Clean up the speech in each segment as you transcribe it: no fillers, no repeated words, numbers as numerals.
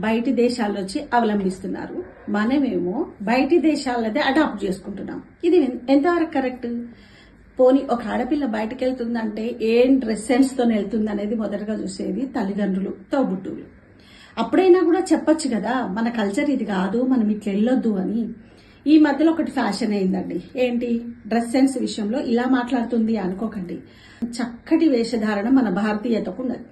బయటి దేశాల్లో వచ్చి అవలంబిస్తున్నారు, మనమేమో బయటి దేశాలదే అడాప్ట్ చేసుకుంటున్నాం. ఇది ఎంతవరకు కరెక్ట్? పోనీ ఒక ఆడపిల్ల బయటకు వెళ్తుందంటే ఏం డ్రెస్ సెన్స్ తో వెళ్తుంది అనేది మొదటగా చూసేది తల్లిదండ్రులు, తోబుట్టువులు. అప్పుడైనా కూడా చెప్పొచ్చు కదా, మన కల్చర్ ఇది కాదు, మనం ఇట్లా వెళ్ళొద్దు అని. ఈ మధ్యలో ఒకటి ఫ్యాషన్ అయిందండి. ఏంటి? డ్రెస్ సెన్స్ విషయంలో ఇలా మాట్లాడుతుంది అనుకోకండి. చక్కటి వేషధారణ మన భారతీయతకు ఉన్నది.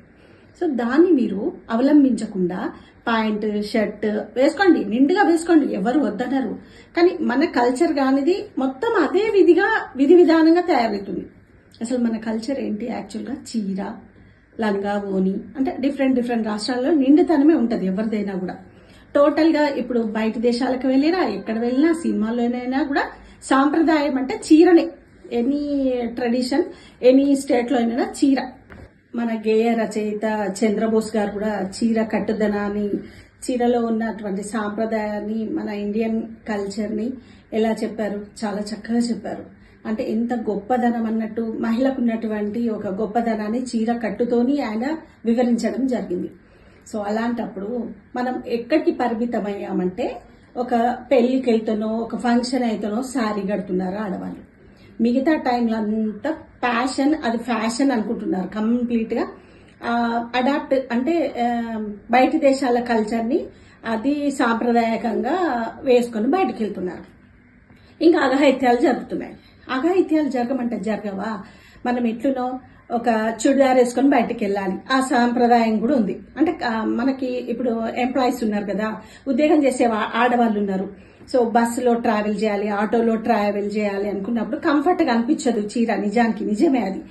సో దాన్ని మీరు అవలంబించకుండా ప్యాంట్ షర్ట్ వేసుకోండి, నిండుగా వేసుకోండి, ఎవరు వద్దనరు. కానీ మన కల్చర్ కానిది మొత్తం అదే విధి విధానంగా తయారవుతుంది. అసలు మన కల్చర్ ఏంటి? యాక్చువల్గా చీర, లంగా, ఓని, అంటే డిఫరెంట్ రాష్ట్రాల్లో నిండుతనమే ఉంటుంది ఎవరిదైనా కూడా. టోటల్గా ఇప్పుడు బయట దేశాలకు వెళ్ళినా, ఎక్కడ వెళ్ళినా, సినిమాల్లోనైనా కూడా సాంప్రదాయం అంటే చీరనే. ఎనీ ట్రెడిషన్, ఎనీ స్టేట్లో అయినా చీర. మన గేయ రచయిత చంద్రబోస్ గారు కూడా చీర కట్టుదనాన్ని, చీరలో ఉన్నటువంటి సాంప్రదాయాన్ని, మన ఇండియన్ కల్చర్ని ఎలా చెప్పారు? చాలా చక్కగా చెప్పారు. అంటే ఎంత గొప్పదనం అన్నట్టు, మహిళకు ఉన్నటువంటి ఒక గొప్పదనాన్ని చీర కట్టుతోని ఆయన వివరించడం జరిగింది. సో అలాంటప్పుడు మనం ఎక్కడికి పరిమితమయ్యామంటే, ఒక పెళ్లికి వెళ్తానో, ఒక ఫంక్షన్ అయితేనో శారీ కడుతున్నారు ఆడవాళ్ళు. మిగతా టైంలో అంతా ప్యాషన్, అది ఫ్యాషన్ అనుకుంటున్నారు. కంప్లీట్గా అడాప్ట్ అంటే బయటి దేశాల కల్చర్ని అది సాంప్రదాయకంగా వేసుకొని బయటకు వెళ్తున్నారు. ఇంకా అఘాయిత్యాలు జరుగుతున్నాయి. అఘాయిత్యాలు జరగమంటే జరగవా? మనం ఎట్లునో ఒక చుడిదార్ వేసుకొని బయటకు వెళ్ళాలి, ఆ సాంప్రదాయం కూడా ఉంది. అంటే మనకి ఇప్పుడు ఎంప్లాయీస్ ఉన్నారు కదా, ఉద్యోగం చేసే ఆడవాళ్ళు ఉన్నారు. సో బస్సులో ట్రావెల్ చేయాలి, ఆటోలో ట్రావెల్ చేయాలి అనుకున్నప్పుడు కంఫర్ట్గా అనిపించదు చీర. నిజానికి నిజమే అది.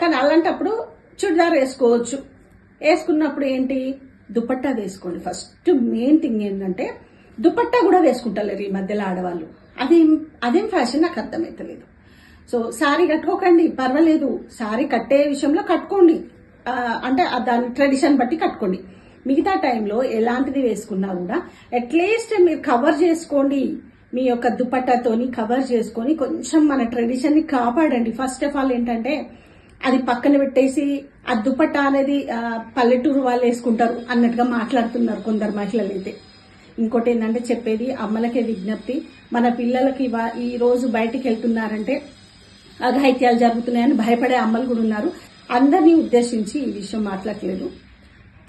కానీ అలాంటప్పుడు చుడిదార్ వేసుకోవచ్చు. వేసుకున్నప్పుడు ఏంటి? దుపట్టా వేసుకోండి. ఫస్ట్ మెయిన్ థింగ్ ఏంటంటే దుపట్టా కూడా వేసుకుంటలేరు ఈ మధ్యలో ఆడవాళ్ళు. అదేం ఫ్యాషన్ నాకు అర్థమవుతలేదు. సో శారీ కట్టుకోకండి, పర్వాలేదు. శారీ కట్టే విషయంలో కట్టుకోండి, అంటే దాని ట్రెడిషన్ బట్టి కట్టుకోండి. మిగతా టైంలో ఎలాంటిది వేసుకున్నా కూడా అట్లీస్ట్ మీరు కవర్ చేసుకోండి. మీ యొక్క దుపట్టాతోని కవర్ చేసుకొని కొంచెం మన ట్రెడిషన్ని కాపాడండి. ఫస్ట్ ఆఫ్ ఆల్ ఏంటంటే అది పక్కన పెట్టేసి ఆ దుపట్టా అనేది పల్లెటూరు వాళ్ళు వేసుకుంటారు అన్నట్టుగా మాట్లాడుతున్నారు కొందరు మహిళలు అయితే. ఇంకోటి ఏంటంటే చెప్పేది అమ్మలకే విజ్ఞప్తి, మన పిల్లలకి ఈ రోజు బయటికి వెళ్తున్నారంటే అఘాయిత్యాలు జరుగుతున్నాయని భయపడే అమ్మలు కూడా ఉన్నారు. అందరినీ ఉద్దేశించి ఈ విషయం మాట్లాడలేదు.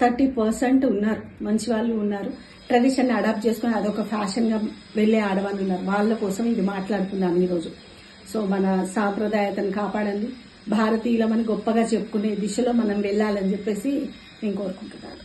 30% ఉన్నారు, మంచి వాళ్ళు ఉన్నారు, ట్రెడిషన్ అడాప్ట్ చేసుకుని అదొక ఫ్యాషన్గా వెళ్ళే ఆడవాళ్ళు ఉన్నారు. వాళ్ళ కోసం ఇది మాట్లాడుతున్నాను ఈరోజు. సో మన సాంప్రదాయతను కాపాడండి, భారతీయులమని గొప్పగా చెప్పుకునే దిశలో మనం వెళ్ళాలని చెప్పేసి నేను కోరుకుంటున్నాను.